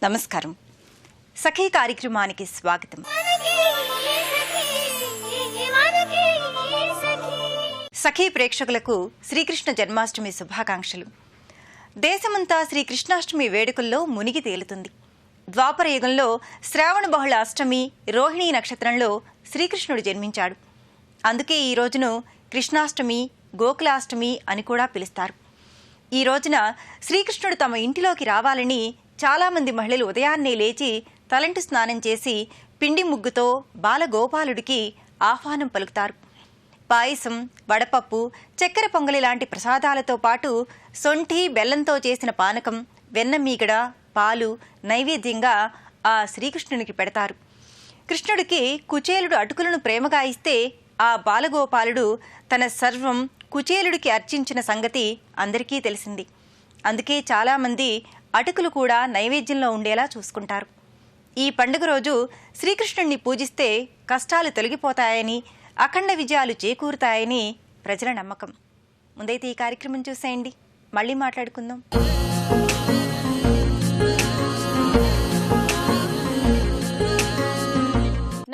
నమస్కారం. సఖీ కార్యక్రమానికి స్వాగతం. సఖీ ప్రేక్షకులకు శ్రీకృష్ణ జన్మాష్టమి శుభాకాంక్షలు. దేశమంతా శ్రీకృష్ణాష్టమి వేడుకల్లో మునిగి తేలుతుంది. ద్వాపర యుగంలో శ్రావణ బహుళ అష్టమి రోహిణీ నక్షత్రంలో శ్రీకృష్ణుడు జన్మించాడు. అందుకే ఈ రోజును కృష్ణాష్టమి, గోకులాష్టమి అని కూడా పిలుస్తారు. ఈ రోజున శ్రీకృష్ణుడు తమ ఇంటిలోకి రావాలని చాలామంది మహిళలు ఉదయాన్నే లేచి తలంటు స్నానం చేసి పిండి ముగ్గుతో బాలగోపాలుడికి ఆహ్వానం పలుకుతారు. పాయసం, వడపప్పు, చక్కెర పొంగలి లాంటి ప్రసాదాలతో పాటు సొంఠి, బెల్లంతో చేసిన పానకం, వెన్నమీగడ, పాలు నైవేద్యంగా ఆ శ్రీకృష్ణునికి పెడతారు. కృష్ణుడికి కుచేలుడు అటుకులను ప్రేమగా ఇస్తే ఆ బాలగోపాలుడు తన సర్వం కుచేలుడికి అర్చించిన సంగతి అందరికీ తెలిసింది. అందుకే చాలామంది అటుకులు కూడా నైవేద్యంలో ఉండేలా చూసుకుంటారు. ఈ పండుగ రోజు శ్రీకృష్ణుడిని పూజిస్తే కష్టాలు తొలగిపోతాయని, అఖండ విజయాలు చేకూరుతాయని ప్రజల నమ్మకం. ముందైతే ఈ కార్యక్రమం చూసేయండి, మళ్ళీ మాట్లాడుకుందాం.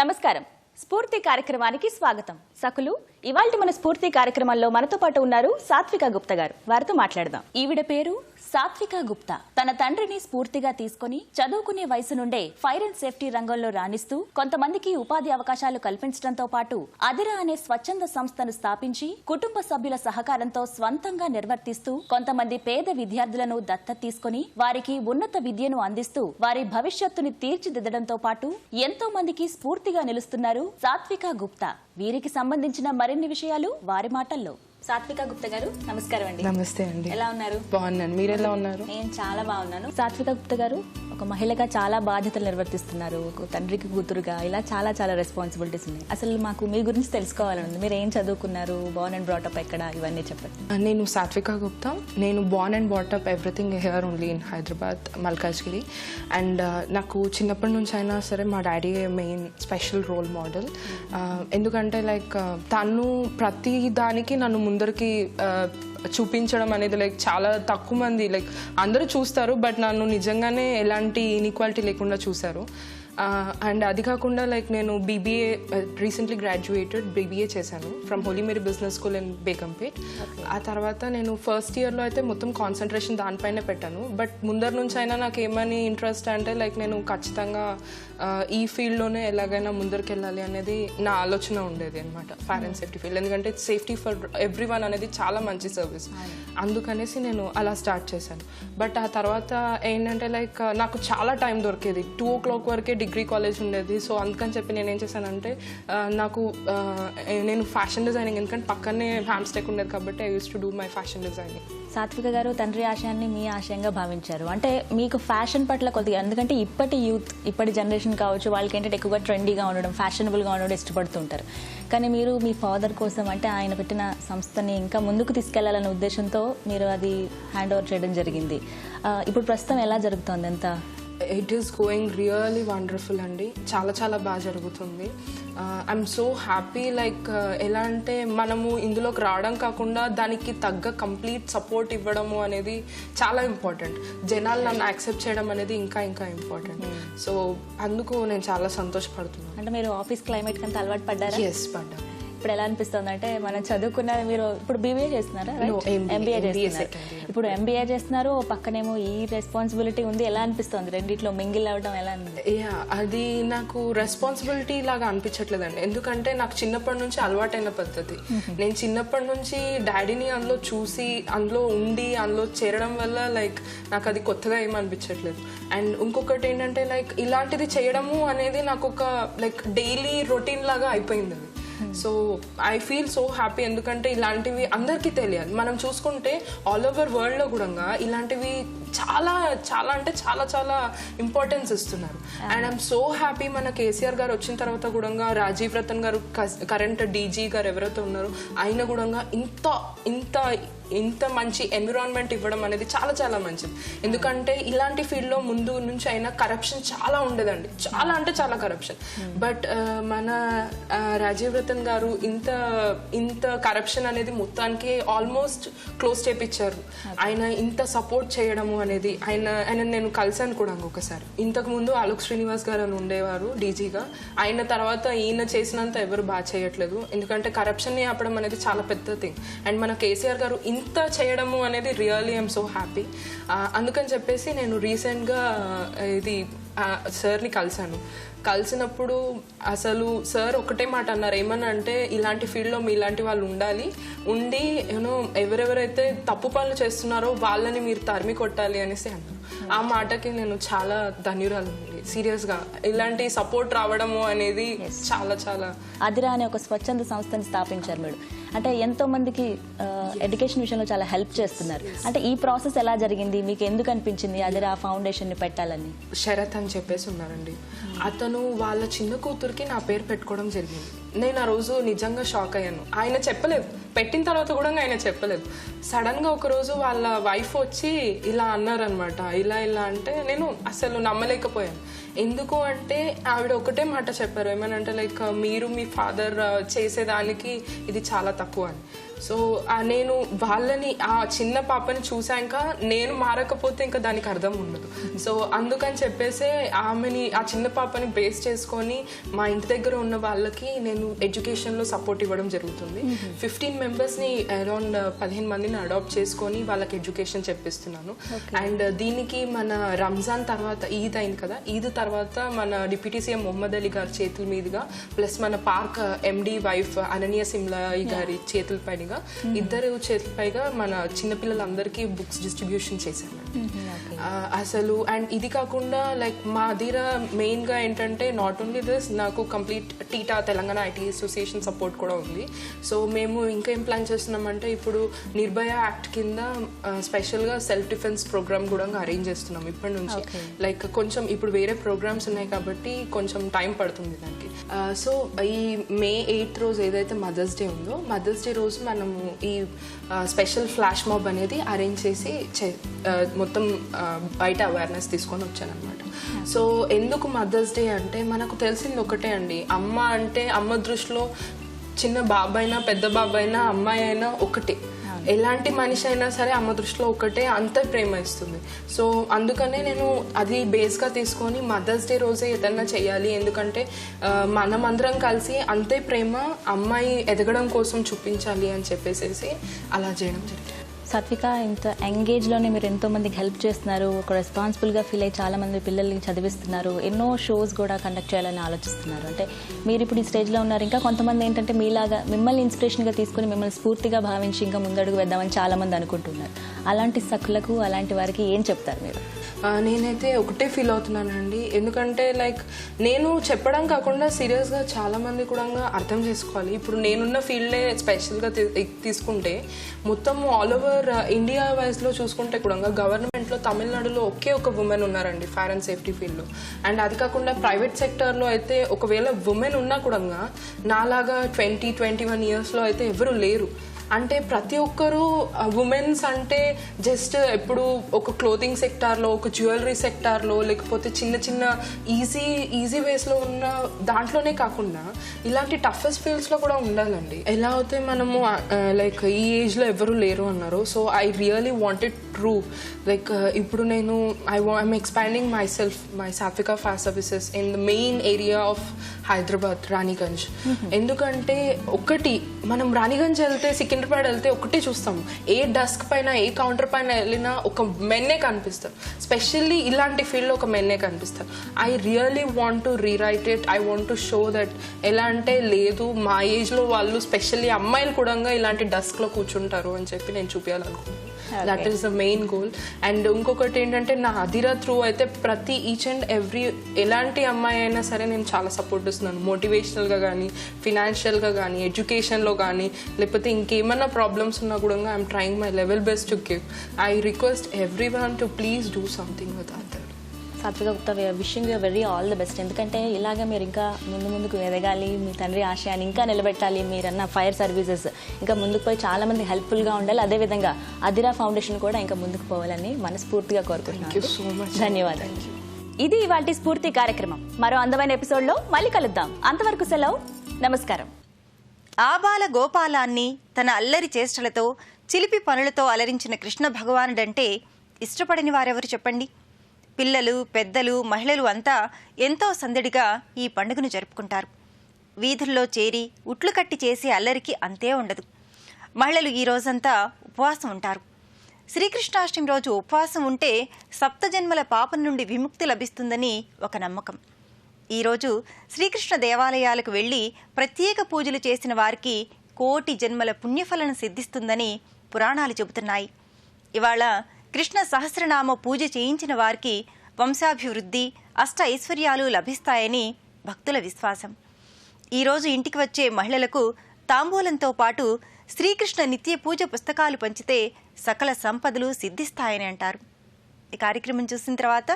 నమస్కారం. స్ఫూర్తి కార్యక్రమానికి స్వాగతం. సకులు, ఇవాల్టి మన స్ఫూర్తి కార్యక్రమంలో మనతో పాటు ఉన్నారు సాత్విక గుప్తా గారు. వారితో మాట్లాడదాం. ఈవిడ పేరు సాత్విక గుప్తా. తన తండ్రిని స్ఫూర్తిగా తీసుకుని చదువుకునే వయసు నుండే ఫైర్ అండ్ సేఫ్టీ రంగంలో రాణిస్తూ కొంతమందికి ఉపాధి అవకాశాలు కల్పించడంతో పాటు అదిరా అనే స్వచ్ఛంద సంస్థను స్థాపించి కుటుంబ సభ్యుల సహకారంతో స్వంతంగా నిర్వర్తిస్తూ కొంతమంది పేద విద్యార్థులను దత్తత తీసుకుని వారికి ఉన్నత విద్యను అందిస్తూ వారి భవిష్యత్తుని తీర్చిదిద్దడంతో పాటు ఎంతో మందికి స్ఫూర్తిగా నిలుస్తున్నారు సాత్విక గుప్తా. వీరికి సంబంధించిన మరిన్ని విషయాలు వారి మాటల్లో. సాత్విక గుప్తా గారు, నమస్కారం అండి. నమస్తే అండి. ఎలా ఉన్నారు? బాగున్నాను. మీరు ఎలా ఉన్నారు? నేను చాలా బాగున్నాను. సాత్విక గుప్తా గారు ఒక మహిళగా చాలా బాధ్యతలు నిర్వర్తిస్తున్నారు. ఒక తండ్రికి కూతురుగా ఇలా చాలా చాలా రెస్పాన్సిబిలిటీస్ ఉన్నాయి. అసలు మాకు మీ గురించి తెలుసుకోవాలని ఉంది. మీరు ఏం చదువుకున్నారు, బోర్న్ అండ్ బ్రాటప్ ఎక్కడ, ఇవన్నీ చెప్పండి. నేను సాత్విక గుప్తా. నేను born and brought up everything here only in Hyderabad, Malkajgiri. And నాకు చిన్నప్పటి నుంచి అయినా సరే మా daddy main special role model. ఎందుకంటే లైక్ తను ప్రతి దానికి నన్ను ముందరికి చూపించడం అనేది లైక్ చాలా తక్కువ మంది, లైక్ అందరూ చూస్తారు బట్ నన్ను నిజంగానే ఎలాంటి ఇన్ఈక్వాలిటీ లేకుండా చూశారు. అండ్ అది కాకుండా లైక్ నేను బీబీఏ రీసెంట్లీ గ్రాడ్యుయేటెడ్ బీబీఏ చేశాను from Holy Mary business school in Begumpet. ఆ తర్వాత నేను ఫస్ట్ ఇయర్లో అయితే మొత్తం కాన్సన్ట్రేషన్ దానిపైనే పెట్టాను. బట్ ముందర నుంచి అయినా నాకు ఏమని ఇంట్రెస్ట్ అంటే లైక్ నేను ఖచ్చితంగా ఈ ఫీల్డ్లోనే ఎలాగైనా ముందరికి వెళ్ళాలి అనేది నా ఆలోచన ఉండేది అనమాట, ఫైర్ అండ్ సేఫ్టీ ఫీల్డ్. ఎందుకంటే సేఫ్టీ ఫర్ ఎవ్రీ వన్ అనేది చాలా మంచి సర్వీస్, అందుకనేసి నేను అలా స్టార్ట్ చేశాను. బట్ ఆ తర్వాత ఏంటంటే లైక్ నాకు చాలా టైం దొరికేది. 2 o'clock వరకే డిగ్రీ కాలేజ్ ఉండేది. సో అందుకని చెప్పి నేను ఏం చేశానంటే నేను ఫ్యాషన్ డిజైనింగ్, ఎందుకంటే పక్కనే హ్యామ్స్టెక్ ఉండేది కాబట్టి I use to do my fashion designing. సాత్విక గారు తండ్రి ఆశయాన్ని మీ ఆశయంగా భావించారు. అంటే మీకు ఫ్యాషన్ పట్ల కొద్దిగా, ఎందుకంటే ఇప్పటి యూత్, ఇప్పటి జనరేషన్ కావచ్చు, వాళ్ళకి ఏంటంటే ఎక్కువగా ట్రెండీగా ఉండడం, ఫ్యాషనబుల్గా ఉండడం ఇష్టపడుతుంటారు. కానీ మీరు మీ ఫాదర్ కోసం, అంటే ఆయన పెట్టిన సంస్థని ఇంకా ముందుకు తీసుకెళ్లాలనే ఉద్దేశంతో మీరు అది హ్యాండ్ ఓవర్ చేయడం జరిగింది. ఇప్పుడు ప్రస్తుతం ఎలా జరుగుతుంది అంతా? It is going really wonderful అండి. చాలా చాలా బాగా జరుగుతుంది. I'm so happy. లైక్ ఎలా అంటే మనము ఇందులోకి రావడం కాకుండా దానికి తగ్గ కంప్లీట్ సపోర్ట్ ఇవ్వడము అనేది చాలా ఇంపార్టెంట్. జనాలు నన్ను యాక్సెప్ట్ చేయడం అనేది ఇంకా ఇంకా ఇంపార్టెంట్. సో అందుకు నేను చాలా సంతోషపడుతున్నాను. అంటే మీరు ఆఫీస్ క్లైమేట్ కంటే అలవాటు పడ్డారా? ఎస్, పడ్డా. ఇప్పుడు ఎలా అనిపిస్తుంది అంటే మనం చదువుకున్న, మీరు ఇప్పుడు బీబీఏ చేస్తున్నారా? ఎంబీఏ చేస్తున్నారు. ఇప్పుడు ఎంబీఏ చేస్తున్నారు, పక్కనేమో ఈ రెస్పాన్సిబిలిటీ ఉంది. ఎలా అనిపిస్తుంది రెండిట్లో మింగిల్ అవ్వడం? ఎలా ఉంది? అది నాకు రెస్పాన్సిబిలిటీ లాగా అనిపించట్లేదండి. ఎందుకంటే నాకు చిన్నప్పటి నుంచి అలవాటైన పద్ధతి. నేను చిన్నప్పటి నుంచి డాడీని అందులో చూసి, అందులో ఉండి, అందులో చేరడం వల్ల లైక్ నాకు అది కొత్తగా ఏమనిపించట్లేదు. అండ్ ఇంకొకటి ఏంటంటే లైక్ ఇలాంటిది చేయడము అనేది నాకు ఒక లైక్ డైలీ రొటీన్ లాగా అయిపోయింది. So I feel so happy. ఎందుకంటే ఇలాంటివి అందరికీ తెలియాలి. మనం చూసుకుంటే ఆల్ ఓవర్ వరల్డ్లో కూడా ఇలాంటివి చాలా చాలా అంటే చాలా చాలా ఇంపార్టెన్స్ ఇస్తున్నారు. అండ్ ఐఎమ్ సో హ్యాపీ మన కేసీఆర్ గారు వచ్చిన తర్వాత కూడా రాజీవ్ రతన్ గారు, కరెంట్ డీజీ గారు ఎవరైతే ఉన్నారో ఆయన కూడా ఇంత ఇంత ఇంత మంచి ఎన్విరాన్మెంట్ ఇవ్వడం అనేది చాలా చాలా మంచిది. ఎందుకంటే ఇలాంటి ఫీల్డ్లో ముందు నుంచి అయినా కరప్షన్ చాలా ఉండేదండి, చాలా అంటే చాలా కరప్షన్. బట్ మన రాజీవ్ రతన్ గారు ఇంత కరప్షన్ అనేది మొత్తానికి ఆల్మోస్ట్ క్లోజ్ చేపించారు. ఆయన ఇంత సపోర్ట్ చేయడము అనేది ఆయన నేను కలిసాను కూడా ఒకసారి. ఇంతకుముందు అలోక్ శ్రీనివాస్ గారు అని ఉండేవారు డీజీగా. ఆయన తర్వాత ఈయన చేసినంత ఎవరు బాగా చేయట్లేదు, ఎందుకంటే కరప్షన్ని ఆపడం అనేది చాలా పెద్ద థింగ్. అండ్ మన కేసీఆర్ గారు ఇంత చేయడము అనేది రియల్లీ ఐఎమ్ సో హ్యాపీ. అందుకని చెప్పేసి నేను రీసెంట్గా ఇది సార్ని కలిసినప్పుడు అసలు సార్ ఒకటే మాట అన్నారు, ఏమన్నా అంటే ఇలాంటి ఫీల్డ్లో మీలాంటి వాళ్ళు ఉండి ఎవరెవరైతే తప్పు పనులు చేస్తున్నారో వాళ్ళని మీరు తరిమి కొట్టాలి అనేసి అన్నారు. ఆ మాటకి నేను చాలా ధన్యురాలు సీరియస్గా. ఇలాంటి సపోర్ట్ రావడము అనేది చాలా చాలా. అదిరా అనే ఒక స్వచ్ఛంద సంస్థని స్థాపించారు మీరు, అంటే ఎంతో మందికి ఎడ్యుకేషన్ విషయంలో చాలా హెల్ప్ చేస్తున్నారు. అంటే ఈ ప్రాసెస్ ఎలా జరిగింది, మీకు ఎందుకు అనిపించింది అదిరా ఫౌండేషన్ని పెట్టాలని? శరత్ అని చెప్పేసి ఉన్నారండి, అతను వాళ్ళ చిన్న కూతురికి నా పేరు పెట్టుకోవడం జరిగింది. నేను ఆ రోజు నిజంగా షాక్ అయ్యాను. ఆయన చెప్పలేదు, పెట్టిన తర్వాత కూడా ఆయన చెప్పలేదు. సడన్గా ఒకరోజు వాళ్ళ వైఫ్ వచ్చి ఇలా అన్నారనమాట, ఇలా అంటే నేను అసలు నమ్మలేకపోయాను. ఎందుకు అంటే ఆవిడ ఒకటే మాట చెప్పారు, ఏమనంటే లైక్ మీరు మీ ఫాదర్ చేసేదానికి ఇది చాలా తక్కువ అని. సో నేను వాళ్ళని ఆ చిన్న పాపని చూసాక నేను మారకపోతే ఇంకా దానికి అర్థం ఉండదు. సో అందుకని చెప్పేసి ఆమెని, ఆ చిన్న పాపని బేస్ చేసుకొని మా ఇంటి దగ్గర ఉన్న వాళ్ళకి నేను ఎడ్యుకేషన్లో సపోర్ట్ ఇవ్వడం జరుగుతుంది. 15 మెంబర్స్ని అరౌండ్ 15 మందిని అడాప్ట్ చేసుకొని వాళ్ళకి ఎడ్యుకేషన్ చెప్పిస్తున్నాను. అండ్ దీనికి మన రంజాన్ తర్వాత ఈద్ అయింది కదా, ఈద్ తర్వాత మన డిప్యూటీ సీఎం మొహమ్మద్ అలీ గారి చేతుల మీదుగా ప్లస్ మన పార్క్ ఎండి వైఫ్ అనన్య సిమ్లాయి గారి చేతుల పైన ఇద్దరు చేతులపైగా మన చిన్నపిల్లలందరికీ బుక్స్ డిస్ట్రిబ్యూషన్ చేశాను అసలు. అండ్ ఇది కాకుండా లైక్ మా దగ్గర మెయిన్గా ఏంటంటే నాట్ ఓన్లీ దిస్, నాకు complete theta Telangana IT association support కూడా ఉంది. సో మేము ఇంకా ఏం ప్లాన్ చేస్తున్నామంటే ఇప్పుడు నిర్భయ యాక్ట్ కింద స్పెషల్గా సెల్ఫ్ డిఫెన్స్ ప్రోగ్రామ్ కూడా అరేంజ్ చేస్తున్నాం ఇప్పటి నుంచి. లైక్ కొంచెం ఇప్పుడు వేరే ప్రోగ్రామ్స్ ఉన్నాయి కాబట్టి కొంచెం టైం పడుతుంది దానికి. సో ఈ May 8th రోజు ఏదైతే మదర్స్ డే ఉందో, మదర్స్ డే రోజు మనము ఈ స్పెషల్ ఫ్లాష్ మాబ్ అనేది అరేంజ్ చేసి మొత్తం బయట అవేర్నెస్ తీసుకొని వచ్చానమాట. సో ఎందుకు మదర్స్ డే అంటే మనకు తెలిసింది ఒకటే అండి, అమ్మ అంటే అమ్మ దృష్టిలో చిన్న బాబాయినా పెద్ద బాబాయినా అమ్మాయి అయినా ఒకటే, ఎలాంటి మనిషి అయినా సరే అమ్మ దృష్టిలో ఒకటే, అంత ప్రేమ ఇస్తుంది. సో అందుకనే నేను అది బేస్గా తీసుకొని మదర్స్ డే రోజే ఏదన్నా చేయాలి, ఎందుకంటే మనమందరం కలిసి అంతే ప్రేమ అమ్మాయి ఎదగడం కోసం చూపించాలి అని చెప్పేసి అలా చేయడం జరిగింది. సాత్విక, ఇంత ఎంగేజ్లోనే మీరు ఎంతో మందికి హెల్ప్ చేస్తున్నారు, ఒక రెస్పాన్సిబుల్గా ఫీల్ అయ్యి చాలా మంది పిల్లల్ని చదివిస్తున్నారు, ఎన్నో షోస్ కూడా కండక్ట్ చేయాలని ఆలోచిస్తున్నారు. అంటే మీరు ఇప్పుడు ఈ స్టేజ్లో ఉన్నారు, ఇంకా కొంతమంది ఏంటంటే మీలాగా మిమ్మల్ని ఇన్స్పిరేషన్గా తీసుకుని మిమ్మల్ని స్ఫూర్తిగా భావించి ఇంకా ముందడుగు వేద్దామని చాలామంది అనుకుంటున్నారు. అలాంటి సక్కులకు అలాంటి వారికి ఏం చెప్తారు మీరు? నేనైతే ఒకటే ఫీల్ అవుతున్నానండి, ఎందుకంటే లైక్ నేను చెప్పడం కాకుండా సీరియస్గా చాలామంది కూడా అర్థం చేసుకోవాలి. ఇప్పుడు నేనున్న ఫీల్డే స్పెషల్గా తీసుకుంటే మొత్తం ఆల్ ఓవర్ ఇండియా వైజ్లో చూసుకుంటే కూడా గవర్నమెంట్లో తమిళనాడులో ఒకే ఒక ఉమెన్ ఉన్నారండి ఫైర్ అండ్ సేఫ్టీ ఫీల్డ్లో. అండ్ అది కాకుండా ప్రైవేట్ సెక్టర్లో అయితే ఒకవేళ ఉమెన్ ఉన్నా కూడా నాలాగా 20-21 ఇయర్స్లో అయితే ఎవరు లేరు. అంటే ప్రతి ఒక్కరూ ఉమెన్స్ అంటే జస్ట్ ఎప్పుడు ఒక క్లోతింగ్ సెక్టార్లో, ఒక జ్యువెలరీ సెక్టార్లో, లేకపోతే చిన్న చిన్న ఈజీ వేస్లో ఉన్న దాంట్లోనే కాకుండా ఇలాంటి టఫెస్ట్ ఫీల్డ్స్లో కూడా ఉండాలండి. ఎలా అయితే మనము లైక్ ఈ ఏజ్లో ఎవరు లేరు అన్నారు. So I really wanted true like ఇప్పుడు నేను ఐఎమ్ ఎక్స్పాండింగ్ మై సాత్విక fire services in the main area of Hyderabad, Raniganj. ఎందుకంటే ఒకటి మనం రాణిగంజ్ వెళ్తే, సికింద్రాబాద్ వెళ్తే ఒకటే చూస్తాము, ఏ డస్క్ పైన ఏ కౌంటర్ పైన వెళ్ళినా ఒక మెన్నే కనిపిస్తారు. స్పెషల్లీ ఇలాంటి ఫీల్డ్లో ఒక మెన్నే కనిపిస్తారు. I really want to rewrite it. I want to show that ఎలా అంటే లేదు, మా ఏజ్లో వాళ్ళు స్పెషల్లీ అమ్మాయిలు కూడా ఇలాంటి డస్క్లో కూర్చుంటారు అని చెప్పి నేను చూపించాలనుకుంటున్నాను. That is the main goal. And ఇంకొకటి ఏంటంటే నా అదిరా త్రూ అయితే ప్రతి ఈచ్ అండ్ ఎవ్రీ ఎలాంటి అమ్మాయి అయినా సరే నేను చాలా సపోర్ట్ ఇస్తున్నాను, మోటివేషనల్గా కానీ, ఫినాన్షియల్గా కానీ, ఎడ్యుకేషన్లో కానీ, లేకపోతే ఇంకేమైనా ప్రాబ్లమ్స్ ఉన్నా కూడా I'm trying my level best to give. I request everyone to please do something with other. Satvika Gupta, wishing you very all the best. ఎందుకంటే ఇలాగ మీరు ఇంకా ముందుకు ఎదగాలి, మీ తండ్రి ఆశయాన్ని ఇంకా నిలబెట్టాలి, మీరన్న ఫైర్ సర్వీసెస్ ఇంకా ముందుకు పోయి చాలా మంది హెల్ప్ఫుల్గా ఉండాలి. అదేవిధంగా అదిరా ఫౌండేషన్ కూడా ఇంకా ముందుకు పోవాలని మనస్ఫూర్తిగా కోరుకుంటున్నాను. ధన్యవాదాలు. ఇది ఇవాల్టి స్ఫూర్తి కార్యక్రమం. మరో అందమైన ఎపిసోడ్లో మళ్ళీ కలుద్దాం. అంతవరకు సెలవు, నమస్కారం. ఆబాల గోపాలాన్ని తన అల్లరి చేష్టలతో, చిలిపి పనులతో అలరించిన కృష్ణ భగవానుడంటే ఇష్టపడని వారెవరు చెప్పండి? పిల్లలు, పెద్దలు, మహిళలు అంతా ఎంతో సందడిగా ఈ పండుగను జరుపుకుంటారు. వీధుల్లో చేరి ఉట్లు కట్టి చేసే అల్లరికి అంతే ఉండదు. మహిళలు ఈ రోజంతా ఉపవాసం ఉంటారు. శ్రీకృష్ణాష్టమి రోజు ఉపవాసం ఉంటే సప్తజన్మల పాపం నుండి విముక్తి లభిస్తుందని ఒక నమ్మకం. ఈరోజు శ్రీకృష్ణ దేవాలయాలకు వెళ్ళి ప్రత్యేక పూజలు చేసిన వారికి కోటి జన్మల పుణ్యఫలం సిద్ధిస్తుందని పురాణాలు చెబుతున్నాయి. ఇవాళ కృష్ణ సహస్రనామ పూజ చేయించిన వారికి వంశాభివృద్ధి, అష్ట ఐశ్వర్యాలు లభిస్తాయని భక్తుల విశ్వాసం. ఈరోజు ఇంటికి వచ్చే మహిళలకు తాంబూలంతో పాటు శ్రీకృష్ణ నిత్య పూజ పుస్తకాలు పంచితే సకల సంపదలు సిద్ధిస్తాయని అంటారు. ఈ కార్యక్రమం చూసిన తర్వాత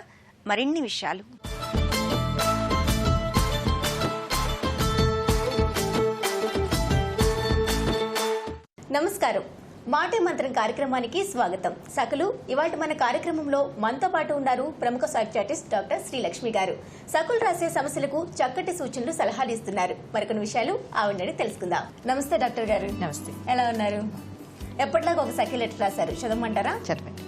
మరిన్ని విషయాలు. నమస్కారం. మాటే మంత్రం కార్యక్రమానికి స్వాగతం. సకలు ఇవాళ మన కార్యక్రమంలో మనతో పాటు ఉన్నారు ప్రముఖ సైకియాట్రిస్ట్ డాక్టర్ శ్రీలక్ష్మి గారు. సకులు రాసే సమస్యలకు చక్కటి సూచనలు, సలహాలు ఇస్తున్నారు. మరికొన్ని విషయాలు ఆవిడని తెలుసుకుందాం. నమస్తే డాక్టర్ గారు. నమస్తే. ఎలా ఉన్నారు? ఎప్పటిలాగా ఒక సైకిల్ లెటర్ రాశారు, చదవమంటారా? చదవండి.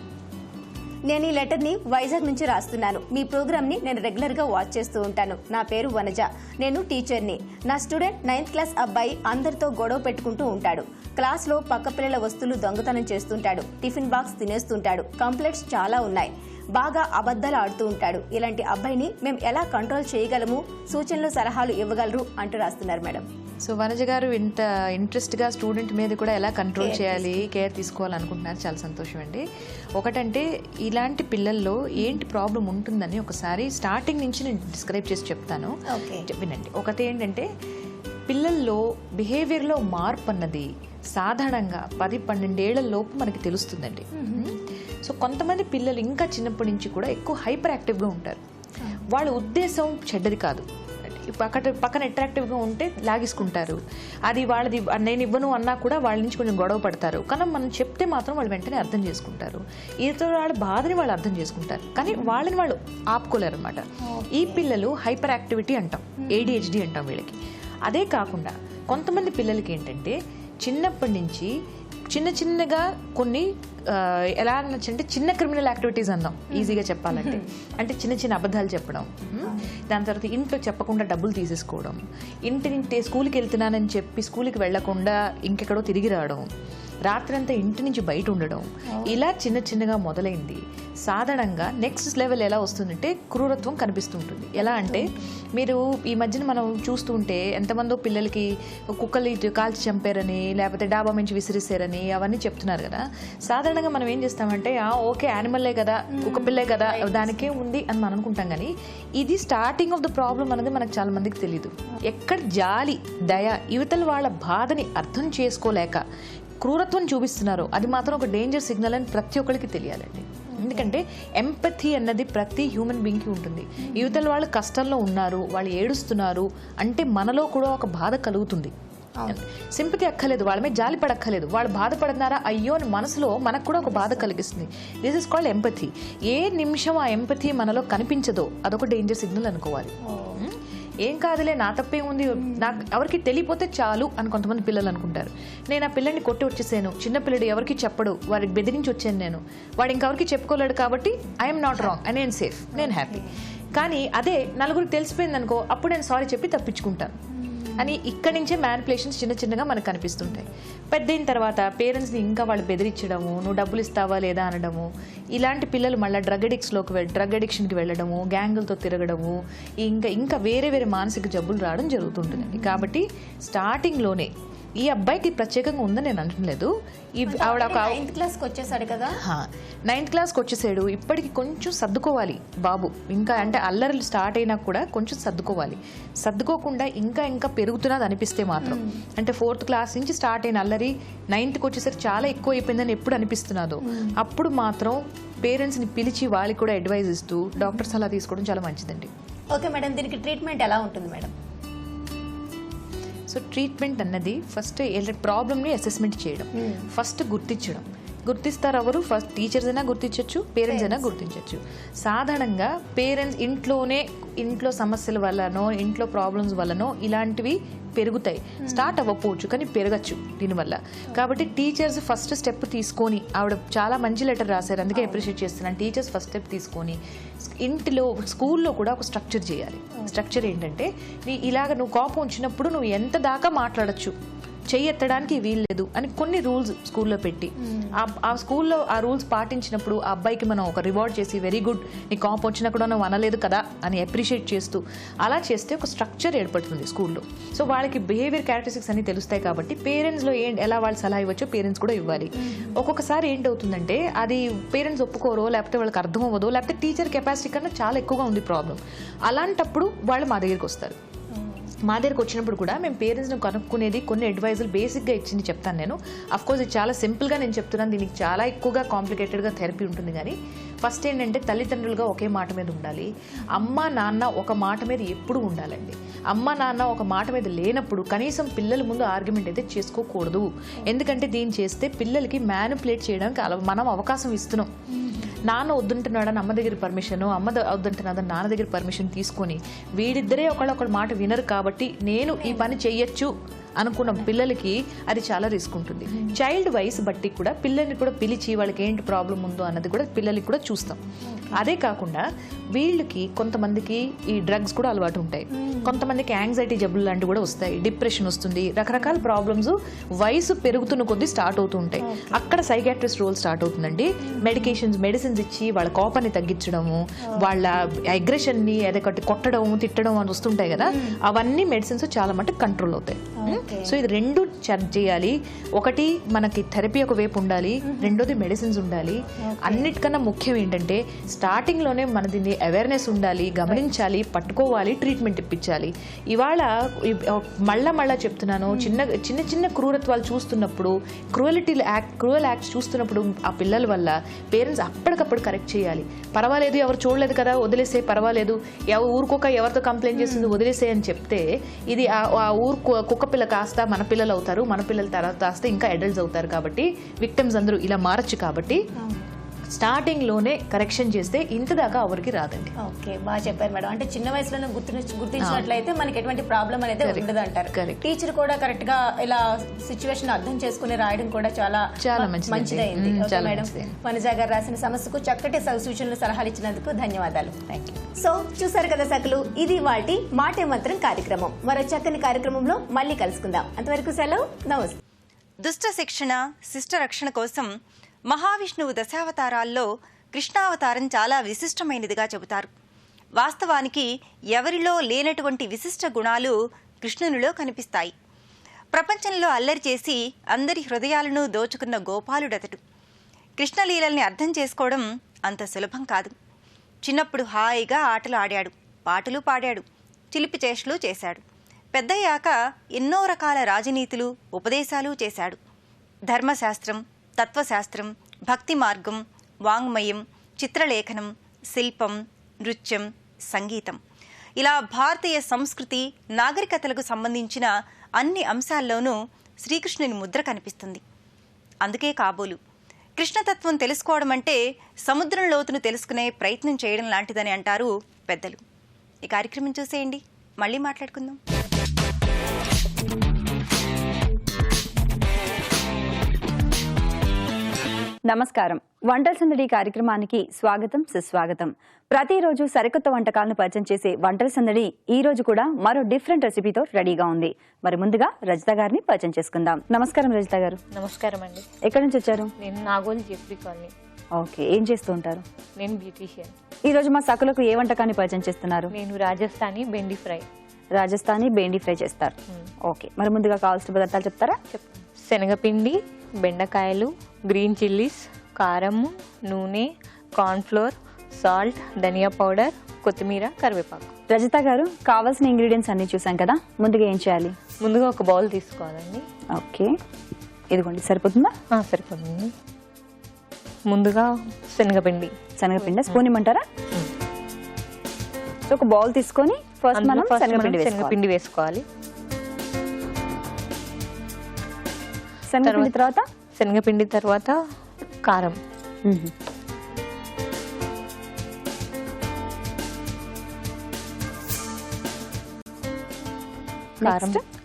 నేను ఈ లెటర్ ని వైజాగ్ నుంచి రాస్తున్నాను. మీ ప్రోగ్రామ్ ని నేను రెగ్యులర్ గా వాచ్ చేస్తూ ఉంటాను. నా పేరు వనజ. నేను టీచర్ని. నా స్టూడెంట్ 9th క్లాస్ అబ్బాయి అందరితో గొడవ పెట్టుకుంటూ ఉంటాడు. క్లాస్ లో పక్క పిల్లల వస్తువులు దొంగతనం చేస్తుంటాడు. Tiffin box తినేస్తుంటాడు. కంప్లైంట్స్ చాలా ఉన్నాయి. బాగా అబద్ధాలు ఆడుతూ ఉంటాడు. ఇలాంటి అబ్బాయిని మేము ఎలా కంట్రోల్ చేయగలము? సూచనలు, సలహాలు ఇవ్వగలరు అంటూ రాస్తున్నారు మేడం. సో వనజ గారు ఇంత ఇంట్రెస్ట్గా స్టూడెంట్ మీద కూడా ఎలా కంట్రోల్ చేయాలి, కేర్ తీసుకోవాలనుకుంటున్నారు. చాలా సంతోషం అండి. ఒకటంటే ఇలాంటి పిల్లల్లో ఏంటి ప్రాబ్లం ఉంటుందని ఒకసారి స్టార్టింగ్ నుంచి నేను డిస్క్రైబ్ చేసి చెప్తాను, వినండి. ఒకటి ఏంటంటే పిల్లల్లో బిహేవియర్లో మార్పు అన్నది సాధారణంగా 10-12 ఏళ్ల లోపు మనకి తెలుస్తుందండి. సో కొంతమంది పిల్లలు ఇంకా చిన్నప్పటి నుంచి కూడా ఎక్కువ హైపర్ యాక్టివ్గా ఉంటారు. వాళ్ళ ఉద్దేశం చెడ్డది కాదు, పక్కన అట్రాక్టివ్గా ఉంటే లాగేసుకుంటారు. అది వాళ్ళది, నేను ఇవ్వను అన్నా కూడా వాళ్ళ నుంచి కొంచెం గొడవ పడతారు. కానీ మనం చెప్తే మాత్రం వాళ్ళు వెంటనే అర్థం చేసుకుంటారు. ఇతర వాళ్ళ బాధని వాళ్ళు అర్థం చేసుకుంటారు, కానీ వాళ్ళని వాళ్ళు ఆపుకోలేరు అనమాట. ఈ పిల్లలు హైపర్ యాక్టివిటీ అంటాం, ADHD అంటాం వీళ్ళకి. అదే కాకుండా కొంతమంది పిల్లలకి ఏంటంటే చిన్నప్పటి నుంచి చిన్నగా కొన్ని ఎలా అనొచ్చంటే చిన్న క్రిమినల్ యాక్టివిటీస్ అందాం ఈజీగా చెప్పాలంటే. అంటే చిన్న అబద్ధాలు చెప్పడం, దాని తర్వాత ఇంట్లో చెప్పకుండా డబ్బులు తీసేసుకోవడం, ఇంటి స్కూల్కి వెళ్తున్నానని చెప్పి స్కూల్కి వెళ్లకుండా ఇంకెక్కడో తిరిగి రావడం, రాత్రంతా ఇంటి నుంచి బయట ఉండడం, ఇలా చిన్నగా మొదలైంది. సాధారణంగా నెక్స్ట్ లెవెల్ ఎలా వస్తుందంటే క్రూరత్వం కనిపిస్తుంటుంది. ఎలా అంటే మీరు ఈ మధ్యన మనం చూస్తూ ఉంటే ఎంతమందో పిల్లలకి కుక్కలు కాల్చి చంపారని, లేకపోతే డాబా నుంచి విసిరిసారని అవన్నీ చెప్తున్నారు కదా. సాధారణంగా మనం ఏం చేస్తామంటే ఓకే యానిమల్లే కదా, కుక్క పిల్లే కదా, దానికే ఉంది అని మనం అనుకుంటాం. కానీ ఇది స్టార్టింగ్ ఆఫ్ ద ప్రాబ్లం అనేది మనకు చాలా మందికి తెలియదు. ఎక్కడ జాలి, దయ, యువతల వాళ్ళ బాధని అర్థం చేసుకోలేక క్రూరత్వం చూపిస్తున్నారో అది మాత్రం ఒక డేంజర్ సిగ్నల్ అని ప్రతి ఒక్కరికి తెలియాలండి. ఎందుకంటే ఎంపథీ అన్నది ప్రతి హ్యూమన్ బీయింగ్కి ఉంటుంది. యువతల వాళ్ళు కష్టంలో ఉన్నారు, వాళ్ళు ఏడుస్తున్నారు అంటే మనలో కూడా ఒక బాధ కలుగుతుంది. సింపతి అక్కర్లేదు, వాళ్ళ మీద జాలి పడక్కర్లేదు. వాళ్ళు బాధపడుతున్నారా అయ్యో అని మనసులో మనకు కూడా ఒక బాధ కలిగిస్తుంది. This is called empathy. ఏ నిమిషం ఆ ఎంపథీ మనలో కనిపించదో అదొక డేంజర్ సిగ్నల్ అనుకోవాలి. ఏం కాదులే, నా తప్పే ఉంది, నాకు ఎవరికి తెలియపోతే చాలు అని కొంతమంది పిల్లలు అనుకుంటారు. నేను ఆ పిల్లల్ని కొట్టి వచ్చేసాను, చిన్న పిల్లడు ఎవరికి చెప్పడు, వాడికి బెదిరించి వచ్చాను నేను, వాడు ఇంకెవరికి చెప్పుకోలేడు కాబట్టి ఐఎమ్ నాట్ రాంగ్ అని నేను సేఫ్, నేను హ్యాపీ. కానీ అదే నలుగురికి తెలిసిపోయింది అనుకో, అప్పుడు నేను సారీ చెప్పి తప్పించుకుంటాను అని ఇక్కడి నుంచే మ్యానిపులేషన్స్ చిన్నగా మనకు కనిపిస్తుంటాయి. పెద్దయిన తర్వాత పేరెంట్స్ని ఇంకా వాళ్ళు బెదిరించడము, నువ్వు డబ్బులు ఇస్తావా లేదా అనడము, ఇలాంటి పిల్లలు మళ్ళీ డ్రగ్ అడిక్షన్కి వెళ్ళడము, గ్యాంగులతో తిరగడము, ఇంకా వేరే మానసిక జబ్బులు రావడం జరుగుతుంటుందండి. కాబట్టి స్టార్టింగ్లోనే ఈ అబ్బాయికి ప్రత్యేకంగా ఉందని నేను అంటలేదు. ఆవిడ 9th క్లాస్కి వచ్చేసాడు కదా, 9th క్లాస్కి వచ్చేసాడు. ఇప్పటికి కొంచెం సర్దుకోవాలి బాబు. ఇంకా అంటే అల్లర్లు స్టార్ట్ అయినా కూడా కొంచెం సర్దుకోవాలి. సర్దుకోకుండా ఇంకా పెరుగుతున్నది అనిపిస్తే మాత్రం, అంటే 4th క్లాస్ నుంచి స్టార్ట్ అయిన అల్లరి 9th వచ్చేసరికి చాలా ఎక్కువ అయిపోయిందని ఎప్పుడు అనిపిస్తున్నదో అప్పుడు మాత్రం పేరెంట్స్ని పిలిచి వాళ్ళకి కూడా అడ్వైజ్ ఇస్తూ డాక్టర్ సలహా తీసుకోవడం చాలా మంచిదండి. ఓకే మేడం, దీనికి ట్రీట్మెంట్ ఎలా ఉంటుంది మేడం? సో ట్రీట్మెంట్ అన్నది ఫస్ట్ ప్రాబ్లమ్ని అసెస్మెంట్ చేయడం, ఫస్ట్ గుర్తిస్తారు ఎవరు? ఫస్ట్ టీచర్స్ అయినా గుర్తించవచ్చు, పేరెంట్స్ అయినా గుర్తించవచ్చు. సాధారణంగా పేరెంట్స్ ఇంట్లో సమస్యల వల్లనో ఇంట్లో ప్రాబ్లమ్స్ వల్లనో ఇలాంటివి పెరుగుతాయి. స్టార్ట్ అవ్వకపోవచ్చు కానీ పెరగచ్చు దీనివల్ల. కాబట్టి టీచర్స్ ఫస్ట్ స్టెప్ తీసుకొని, ఆవిడ చాలా మంచి లెటర్ రాశారు, అందుకే అప్రిషియేట్ చేస్తున్నాను. టీచర్స్ ఫస్ట్ స్టెప్ తీసుకొని ఇంటిలో స్కూల్లో కూడా ఒక స్ట్రక్చర్ చేయాలి. స్ట్రక్చర్ ఏంటంటే, ఇలాగ నువ్వు కోపం వచ్చినప్పుడు నువ్వు ఎంత దాకా మాట్లాడచ్చు, చెయ్యి ఎత్తడానికి వీల్లేదు అని కొన్ని రూల్స్ స్కూల్లో పెట్టి, ఆ స్కూల్లో ఆ రూల్స్ పాటించినప్పుడు ఆ అబ్బాయికి మనం ఒక రివార్డ్ చేసి, వెరీ గుడ్, నీ కోపం వచ్చినా కూడా నువ్వు అనలేదు కదా అని అప్రిషియేట్ చేస్తూ అలా చేస్తే ఒక స్ట్రక్చర్ ఏర్పడుతుంది స్కూల్లో. సో వాళ్ళకి బిహేవియర్ క్యారెక్టరిస్టిక్స్ అన్ని తెలుస్తాయి. కాబట్టి పేరెంట్స్లో ఎలా వాళ్ళు సలహా ఇవ్వచ్చో పేరెంట్స్ కూడా ఇవ్వాలి. ఒక్కొక్కసారి ఏంటవుతుందంటే, అది పేరెంట్స్ ఒప్పుకోరో, లేకపోతే వాళ్ళకి అర్థం అవ్వదో, లేకపోతే టీచర్ కెపాసిటీ కన్నా చాలా ఎక్కువగా ఉంది ప్రాబ్లం. అలాంటప్పుడు వాళ్ళు మా దగ్గరికి వస్తారు. మా దగ్గరకు వచ్చినప్పుడు కూడా మేము పేరెంట్స్ని కనుక్కునేది, కొన్ని అడ్వైజులు బేసిక్గా ఇచ్చింది చెప్తాను నేను. అఫ్కోర్స్ ఇది చాలా సింపుల్గా నేను చెప్తున్నాను, దీనికి చాలా ఎక్కువగా కాంప్లికేటెడ్గా థెరపీ ఉంటుంది. కానీ ఫస్ట్ ఏంటంటే, తల్లిదండ్రులుగా ఒకే మాట మీద ఉండాలి. అమ్మ నాన్న ఒక మాట మీద ఎప్పుడు ఉండాలండి. అమ్మ నాన్న ఒక మాట మీద లేనప్పుడు కనీసం పిల్లల ముందు ఆర్గ్యుమెంట్ అయితే చేసుకోకూడదు. ఎందుకంటే దీన్ని చేస్తే పిల్లలకి మ్యానిపులేట్ చేయడానికి మనం అవకాశం ఇస్తున్నాం. నాన్న వద్దుంటున్నాడని అమ్మ దగ్గర పర్మిషన్, అమ్మ వద్దుంటున్నాడని నాన్న దగ్గర పర్మిషన్ తీసుకొని వీడిద్దరే ఒకళ్ళొకళ్ళ మాట వినరు. కాబట్టి నేను ఈ పని చెయ్యొచ్చు అనుకున్న పిల్లలకి అది చాలా రిస్క్ ఉంటుంది. చైల్డ్ వయసు బట్టి కూడా పిల్లల్ని కూడా పిలిచి వాళ్ళకి ఏంటి ప్రాబ్లం ఉందో అన్నది కూడా పిల్లలకి కూడా చూస్తాం. అదే కాకుండా వీళ్ళకి కొంతమందికి ఈ డ్రగ్స్ కూడా అలవాటు ఉంటాయి, కొంతమందికి యాంగ్జైటీ జబ్బులు లాంటివి కూడా వస్తాయి, డిప్రెషన్ వస్తుంది, రకరకాల ప్రాబ్లమ్స్ వయసు పెరుగుతున్న కొద్దీ స్టార్ట్ అవుతూ ఉంటాయి. అక్కడ సైకాట్రిస్ట్ రోల్ స్టార్ట్ అవుతుందండి. మెడిసిన్స్ ఇచ్చి వాళ్ళ కోపాన్ని తగ్గించడము, వాళ్ళ అగ్రెషన్ని అదొకటి కొట్టడం, తిట్టడం అని వస్తుంటాయి కదా, అవన్నీ మెడిసిన్స్ చాలా మటుకు కంట్రోల్ అవుతాయి. సో ఇది రెండు చేయాలి. ఒకటి మనకి థెరపీ ఒక వైపు ఉండాలి, రెండోది మెడిసిన్స్ ఉండాలి. అన్నిటికన్నా ముఖ్యం ఏంటంటే, స్టార్టింగ్లోనే మన దీన్ని అవేర్నెస్ ఉండాలి, గమనించాలి, పట్టుకోవాలి, ట్రీట్మెంట్ ఇప్పించాలి. ఇవాళ మళ్ళా చెప్తున్నాను, చిన్న చిన్న క్రూరత్వాలు చూస్తున్నప్పుడు, క్రూయల్ యాక్ట్స్ చూస్తున్నప్పుడు ఆ పిల్లల వల్ల పేరెంట్స్ అప్పటికప్పుడు కరెక్ట్ చేయాలి. పర్వాలేదు, ఎవరు చూడలేదు కదా, వదిలేసే, పర్వాలేదు, ఊరుకోక ఎవరితో కంప్లైంట్ చేస్తుంది వదిలేసే అని చెప్తే, ఇది ఆ ఊరు కుక్క పిల్ల కాస్త మన పిల్లలు అవుతారు, మన పిల్లల తర్వాత కాస్త ఇంకా అడల్ట్స్ అవుతారు. కాబట్టి విక్టిమ్స్ అందరూ ఇలా మారచ్చు. కాబట్టి స్టార్టింగ్ లోనే కరెక్షన్ చేస్తే ఇంత దాకా ఎవరికి రాదండి. ఓకే, బాగా చెప్పారు మేడం. అంటే చిన్న వయసులోనే గుర్తించినట్లయితే మనకి ఎటువంటి ప్రాబ్లం అనేది ఉండదు అంటారు. టీచర్ కూడా కరెక్ట్ గా ఇలా సిచ్యువేషన్ అర్థం చేసుకుని రాయడం కూడా చాలా మంచిదైంది. మేడం, వనజ గారు రాసిన సమస్యకు చక్కటి సూచనలు, సలహాలు ఇచ్చినందుకు ధన్యవాదాలు. సో చూసారు కదా సకలు, ఇది వాటి మాటే మంత్రం కార్యక్రమం. మరో చక్కని కార్యక్రమంలో మళ్ళీ కలుసుకుందాం. అంతవరకు సెలవు, నమస్తే. దుష్ట శిక్షణ, శిష్ట రక్షణ కోసం మహావిష్ణువు దశావతారాల్లో కృష్ణావతారం చాలా విశిష్టమైనదిగా చెబుతారు. వాస్తవానికి ఎవరిలో లేనటువంటి విశిష్ట గుణాలు కృష్ణునిలో కనిపిస్తాయి. ప్రపంచంలో అల్లరి చేసి అందరి హృదయాలను దోచుకున్న గోపాలుడతడు. కృష్ణలీలల్ని అర్థం చేసుకోవడం అంత సులభం కాదు. చిన్నప్పుడు హాయిగా ఆటలు ఆడాడు, పాటలు పాడాడు, చిలిపి చేష్టలు చేశాడు. పెద్దయ్యాక ఎన్నో రకాల రాజనీతులు, ఉపదేశాలు చేశాడు. ధర్మశాస్త్రం, తత్వశాస్త్రం, భక్తి మార్గం, వాంగ్మయం, చిత్రలేఖనం, శిల్పం, నృత్యం, సంగీతం, ఇలా భారతీయ సంస్కృతి, నాగరికతలకు సంబంధించిన అన్ని అంశాల్లోనూ శ్రీకృష్ణుని ముద్ర కనిపిస్తుంది. అందుకే కాబోలు కృష్ణతత్వం తెలుసుకోవడం అంటే సముద్రం లోతును తెలుసుకునే ప్రయత్నం చేయడం లాంటిదని అంటారు పెద్దలు. ఈ కార్యక్రమం చూసేయండి, మళ్ళీ మాట్లాడుకుందాం. నమస్కారం. వంటల సందడి కార్యక్రమానికి స్వాగతం, సుస్వాగతం. ప్రతిరోజు సరికొత్త వంటకాలను పరిచయం చేసే వంటల సందడి ఈ రోజు కూడా మరో డిఫరెంట్ రెసిపీతో రెడీగా ఉంది. మరి ముందుగా రజిత గారిని పరిచయం చేసుకుందాం. నమస్కారం రజిత గారు. నమస్కారం అండి. ఎక్కడి నుంచి వచ్చారు? నేను నాగోల్ జెఫ్రీ కాలనీ. ఓకే, ఏం చేస్తూ ఉంటారు? నేను బ్యూటీషియన్. ఈ రోజు మా సకులకు ఏ వంటకాన్ని పరిచయం చేస్తున్నారు? నేను రాజస్థానీ బెండి ఫ్రై. రాజస్థానీ బెండి ఫ్రై చేస్తారు. ఓకే, మరి ముందుగా కావాల్సిన పదార్థాలు చెప్తారా? శనగపిండి, బెండకాయలు, గ్రీన్ చిల్లీస్, కారము, నూనె, కార్న్ఫ్లోర్, సాల్ట్, ధనియా పౌడర్, కొత్తిమీర, కరివేపాకు. రజిత గారు, కావాల్సిన ఇంగ్రీడియంట్స్ అన్ని చూసాం కదా, ముందుగా ఏం చేయాలి? ముందుగా ఒక బౌల్ తీసుకోవాలండి. ఓకే, ఇదిగోండి, సరిపోతుందా? సరిపోతుంది. ముందుగా శనగపిండి స్పూన్ ఇమ్మంటారా? సో ఒక బౌల్ తీసుకొని ఫస్ట్ మనం శనగపిండి వేసుకోవాలి. శనగపిండి తర్వాత కారం,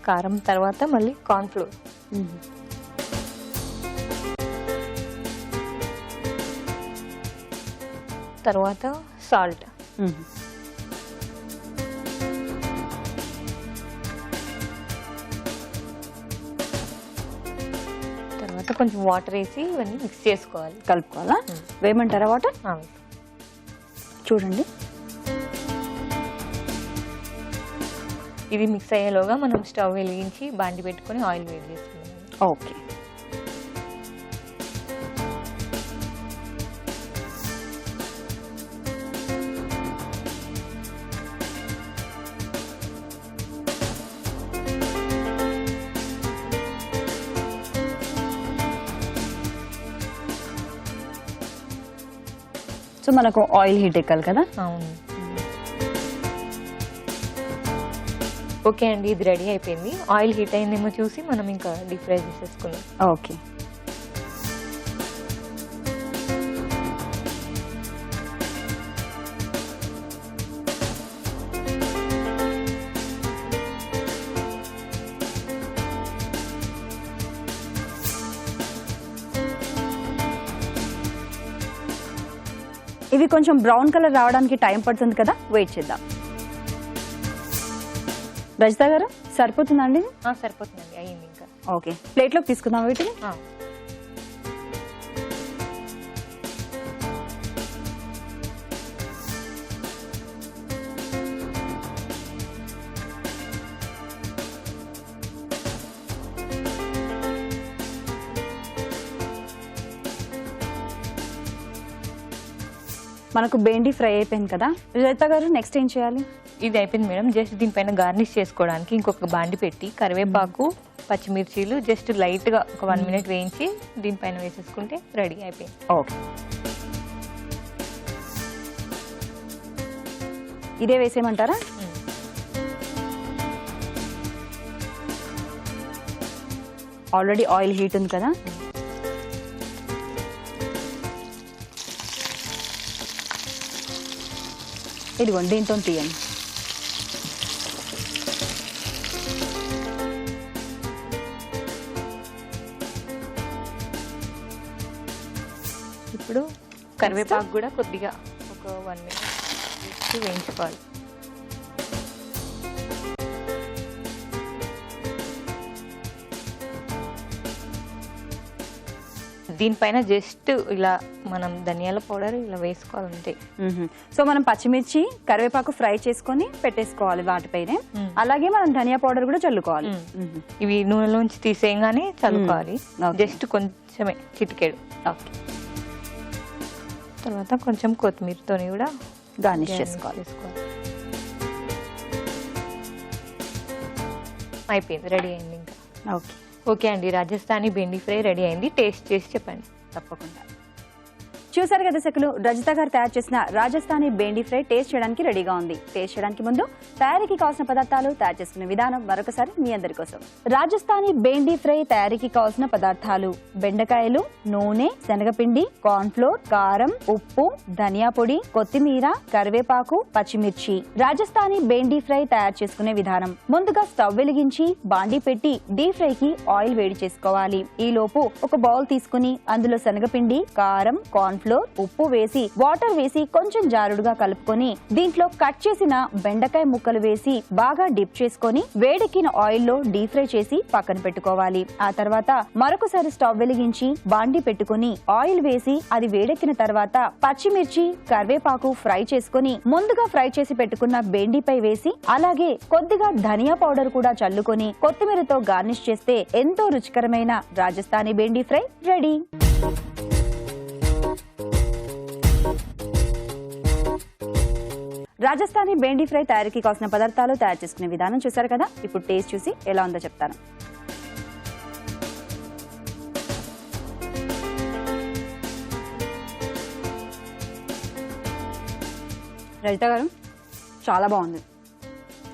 కారం తర్వాత మళ్ళీ కార్న్ఫ్లోర్, తర్వాత సాల్ట్, తర్వాత కొంచెం వాటర్ వేసి ఇవన్నీ మిక్స్ చేసుకోవాలి. కలుపుకోవాలా? వేయమంటారా వాటర్? చూడండి. ఇది మిక్స్ అయ్యేలోగా మనం స్టవ్ వెలిగించి బాండి పెట్టుకొని ఆయిల్ వేడి చేసుకుందాం. ఓకే. సో మనకు ఆయిల్ హీట్ ఎక్కాలి కదా? అవును. ఓకే అండి, ఇది రెడీ అయిపోయింది. ఆయిల్ హీట్ అయిందేమో చూసి మనం ఇంకా డీప్ ఫ్రై చేసేసుకుందాం. ఓకే. ఇవి కొంచెం బ్రౌన్ కలర్ రావడానికి టైం పడుతుంది కదా, వెయిట్ చేద్దాం. రజిత గారు సరిపోతుందండి? సరిపోతుందండి, అయ్యింది ఇంకా. ఓకే, ప్లేట్లోకి తీసుకుందాం వీటిని. మనకు బెండి ఫ్రై అయిపోయింది కదా. రజిత గారు నెక్స్ట్ ఏం చేయాలి? ఇది అయిపోయింది మేడం. జస్ట్ దీనిపైన గార్నిష్ చేసుకోవడానికి ఇంకొక బాండి పెట్టి కరివేపాకు, పచ్చిమిర్చీలు జస్ట్ లైట్గా ఒక 1 minute వేయించి దీనిపైన వేసేసుకుంటే రెడీ అయిపోయింది. ఓకే, ఇదే వేసేయమంటారా? ఆల్రెడీ ఆయిల్ హీట్ ఉంది కదా. ఇదిగోండి, దీంతో తీయండి. ఇప్పుడు కరివేపాకు కూడా కొద్దిగా ఒక 1 minute వేసి వేయించుకోవాలి. దీనిపైన జస్ట్ ఇలా మనం ధనియాల పౌడర్ ఇలా వేసుకోవాలంటే. సో మనం పచ్చిమిర్చి, కరివేపాకు ఫ్రై చేసుకొని పెట్టేసుకోవాలి వాటిపైనే. అలాగే మనం ధనియా పౌడర్ కూడా చల్లుకోవాలి. ఇవి నూనెలోంచి తీసేయగానే చల్లుకోవాలి. జస్ట్ కొంచెమే, చిటికెడు. ఓకే, తర్వాత కొంచెం కొత్తిమీరతో కూడా గార్నిష్ చేసుకోవాలి. అయిపోయింది, రెడీ అయింది ఇంకా. ఓకే. ఓకే అండి, రాజస్థానీ బెండి ఫ్రై రెడీ అయింది. టేస్ట్ చేసి చెప్పండి. తప్పకుండా. చూసారు కదా దర్శకులు, రజిత గారు తయారు చేసిన రాజస్థానీ బెండి ఫ్రై టేస్ట్ చేయడానికి రెడీగా ఉంది. టేస్ట్ చేయడానికి ముందు తయారీకి కావాల్సిన పదార్థాలు, తయారు చేసుకునే విధానం మరొకసారి మీ అందరి కోసం. రాజస్థానీ బెండి ఫ్రై తయారీకి కావాల్సిన పదార్థాలు: బెండకాయలు, నూనె, శనగపిండి, కార్న్ ఫ్లోర్, కారం, ఉప్పు, ధనియా పొడి, కొత్తిమీర, కరివేపాకు, పచ్చిమిర్చి. రాజస్థానీ బెండి ఫ్రై తయారు చేసుకునే విధానం: ముందుగా స్టవ్ వెలిగించి బాండీ పెట్టి డీప్ ఫ్రై కి ఆయిల్ వేడి చేసుకోవాలి. ఈ లోపు ఒక బౌల్ తీసుకుని అందులో శనగపిండి, కారం, కార్న్ ఫ్లోర్, ఉప్పు వేసి వాటర్ వేసి కొంచెం జారుడుగా కలుపుకొని దీంట్లో కట్ చేసిన బెండకాయ ముక్కలు వేసి బాగా డిప్ చేసుకొని వేడెక్కిన ఆయిల్ లో డీప్ ఫ్రై చేసి పక్కన పెట్టుకోవాలి. ఆ తర్వాత మరొకసారి స్టవ్ వెలిగించి బాండి పెట్టుకుని ఆయిల్ వేసి అది వేడెక్కిన తర్వాత పచ్చిమిర్చి, కరివేపాకు ఫ్రై చేసుకుని ముందుగా ఫ్రై చేసి పెట్టుకున్న బెండిపై వేసి అలాగే కొద్దిగా ధనియా పౌడర్ కూడా చల్లుకొని కొత్తిమీరతో గార్నిష్ చేస్తే ఎంతో రుచికరమైన Rajasthani bhindi fry ready. Rajasthani bhindi fry తయారీకి కావాల్సిన పదార్థాలు, తయారు చేసుకునే విధానం చూసారు కదా. ఇప్పుడు టేస్ట్ చూసి ఎలా ఉందో చెప్తాను. రజిత గారు, చాలా బాగుంది.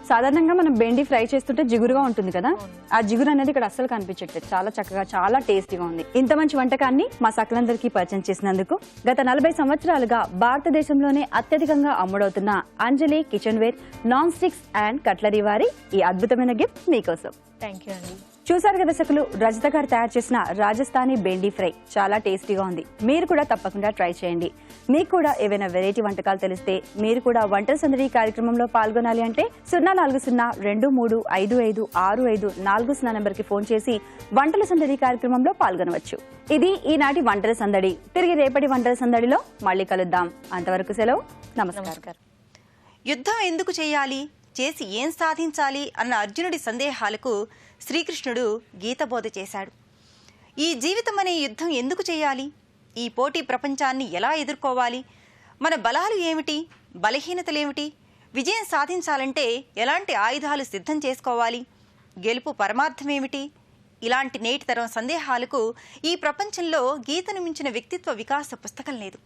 సాధారణంగా మనం బెండి ఫ్రై చేస్తుంటే జిగురుగా ఉంటుంది కదా, ఆ జిగురు అనేది ఇక్కడ అస్సలు కనిపించట్లేదు. చాలా చక్కగా, చాలా టేస్టీగా ఉంది. ఇంత మంచి వంటకాన్ని మా సకలందరికీ పరిచయం చేసినందుకు గత 40 సంవత్సరాలుగా భారతదేశంలోనే అత్యధికంగా అమ్ముడవుతున్న Anjali kitchenware non sticks and cutlery వారి ఈ అద్భుతమైన గిఫ్ట్ మీకోసం. థ్యాంక్ యూ అండి. చూసారు కదా దర్శకులు, రజిత గారు తయారు చేసిన రాజస్థానీ బెండి ఫ్రై చాలా టేస్టీగా ఉంది. మీరు కూడా తప్పకుండా ట్రై చేయండి. మీకు కూడా ఏవైనా వెరైటీ వంటకాలు తెలిస్తే మీరు కూడా వంటల సందడి కార్యక్రమంలో పాల్గొనాలి అంటే 040223556540 నెంబర్కి ఫోన్ చేసి వంటల సందడి కార్యక్రమంలో పాల్గొనవచ్చు. ఇది ఈనాటి వంటల సందడి. తిరిగి రేపటి వంటల సందడిలో మళ్ళీ కలుద్దాం. అంతవరకు సెలవు. నమస్కారం. యుద్ధం ఎందుకు చేయాలి, చేసి ఏం సాధించాలి అన్న అర్జునుడి సందేహాలకు శ్రీకృష్ణుడు గీతబోధ చేశాడు. ఈ జీవితం అనే యుద్ధం ఎందుకు చేయాలి, ఈ పోటీ ప్రపంచాన్ని ఎలా ఎదుర్కోవాలి, మన బలాలు ఏమిటి, బలహీనతలేమిటి, విజయం సాధించాలంటే ఎలాంటి ఆయుధాలు సిద్ధం చేసుకోవాలి, గెలుపు పరమార్థమేమిటి, ఇలాంటి నేటి తరం సందేహాలకు ఈ ప్రపంచంలో గీతను మించిన వ్యక్తిత్వ వికాస పుస్తకం లేదు.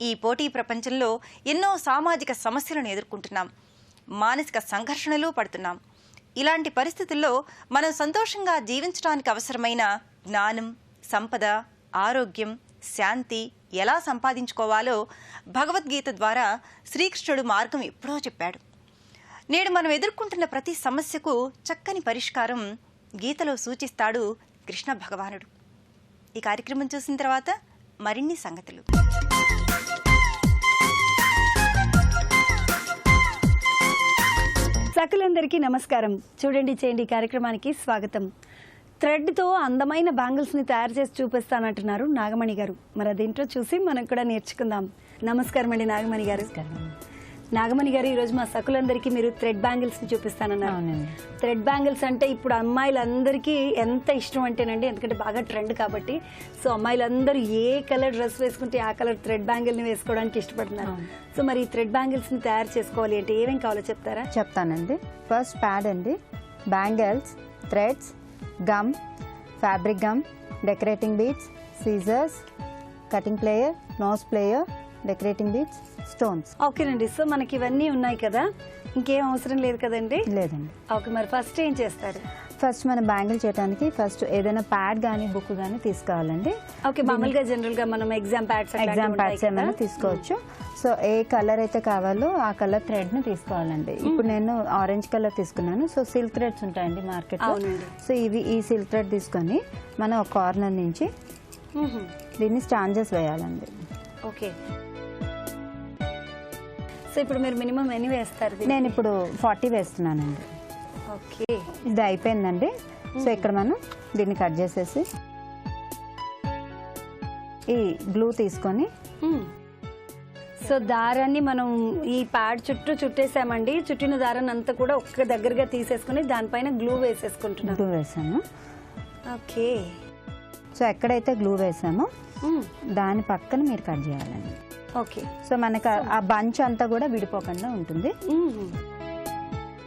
ఈ పోటీ ప్రపంచంలో ఎన్నో సామాజిక సమస్యలను ఎదుర్కొంటున్నాం, మానసిక సంఘర్షణలు పడుతున్నాం. ఇలాంటి పరిస్థితుల్లో మనం సంతోషంగా జీవించడానికి అవసరమైన జ్ఞానం, సంపద, ఆరోగ్యం, శాంతి ఎలా సంపాదించుకోవాలో భగవద్గీత ద్వారా శ్రీకృష్ణుడు మార్గం ఎప్పుడో చెప్పాడు. నేడు మనం ఎదుర్కొంటున్న ప్రతి సమస్యకు చక్కని పరిష్కారం గీతలో సూచిస్తాడు కృష్ణ భగవానుడు. ఈ కార్యక్రమం చూసిన తర్వాత మరిన్ని సంగతులు. సకలందరికీ నమస్కారం. చూడండి చేయండి కార్యక్రమానికి స్వాగతం. థ్రెడ్తో అందమైన బ్యాంగిల్స్ని తయారు చేసి చూపిస్తానంటున్నారు నాగమణి గారు. మరి అదేంటో చూసి మనం కూడా నేర్చుకుందాం. నమస్కారం అండి నాగమణి గారు. నాగమణి గారు, ఈరోజు మా సకులందరికీ మీరు థ్రెడ్ బ్యాంగిల్స్ని చూపిస్తానన్నారు. థ్రెడ్ బ్యాంగిల్స్ అంటే ఇప్పుడు అమ్మాయిలందరికీ ఎంత ఇష్టం అంటేనండి, ఎందుకంటే బాగా ట్రెండ్ కాబట్టి. సో అమ్మాయిలందరూ ఏ కలర్ డ్రెస్ వేసుకుంటే ఆ కలర్ థ్రెడ్ బ్యాంగిల్ని వేసుకోవడానికి ఇష్టపడుతున్నారు. సో మరి ఈ థ్రెడ్ బ్యాంగిల్స్ని తయారు చేసుకోవాలి అంటే ఏమేం కావాలో చెప్తారా? చెప్తానండి. ఫస్ట్ ప్యాడ్ అండి, bangles, threads, gum, fabric gum, decorating beads, scissors, cutting plier, nose plier, decorating beads, stones. ఓకేనండి. సో మనకి ఇవన్నీ ఉన్నాయి కదా, ఇంకేం అవసరం లేదు కదండి? లేదండి. ఓకే, మరి ఫస్ట్ ఏం చేస్తారు? ఫస్ట్ మనం బ్యాంగిల్ చేయడానికి ఫస్ట్ ఏదైనా ప్యాడ్ కానీ బుక్ కానీ తీసుకోవాలండి. ఓకే, మామూలుగా జనరల్ గా మనం ఎగ్జామ్ ప్యాడ్స్ ఏమైనా తీసుకోవచ్చు. సో ఏ కలర్ అయితే కావాలో ఆ కలర్ థ్రెడ్ ని తీసుకోవాలండి. ఇప్పుడు నేను ఆరెంజ్ కలర్ తీసుకున్నాను. సో సిల్క్ థ్రెడ్స్ ఉంటాయండి మార్కెట్ లో. సో ఈ సిల్క్ థ్రెడ్ తీసుకొని మనం ఒక కార్నర్ నుంచి దీన్ని స్టాంజెస్ వేయాలండి. ఓకే, సో ఇప్పుడు మీరు మినిమం ఎన్ని వేస్తారు? నేను ఇప్పుడు 40 వేస్తున్నానండి. ఓకే, ఇది అయిపోయిందండి. సో ఇక్కడ మనం దీన్ని కట్ చేసేసి ఈ గ్లూ తీసుకొని, సో దారాన్ని మనం ఈ ప్యాడ్ చుట్టూ చుట్టేసామండి. చుట్టిన దారాన్ని అంతా కూడా ఒక్క దగ్గరగా తీసేసుకుని దానిపైన గ్లూ వేసేసుకుంటున్నాం. గ్లూ వేసాము. ఓకే, సో ఎక్కడైతే గ్లూ వేసామో దాని పక్కన మీరు కట్ చేయాలండి. ఓకే, సో మనకి ఆ బంచ్ అంతా కూడా విడిపోకుండా ఉంటుంది.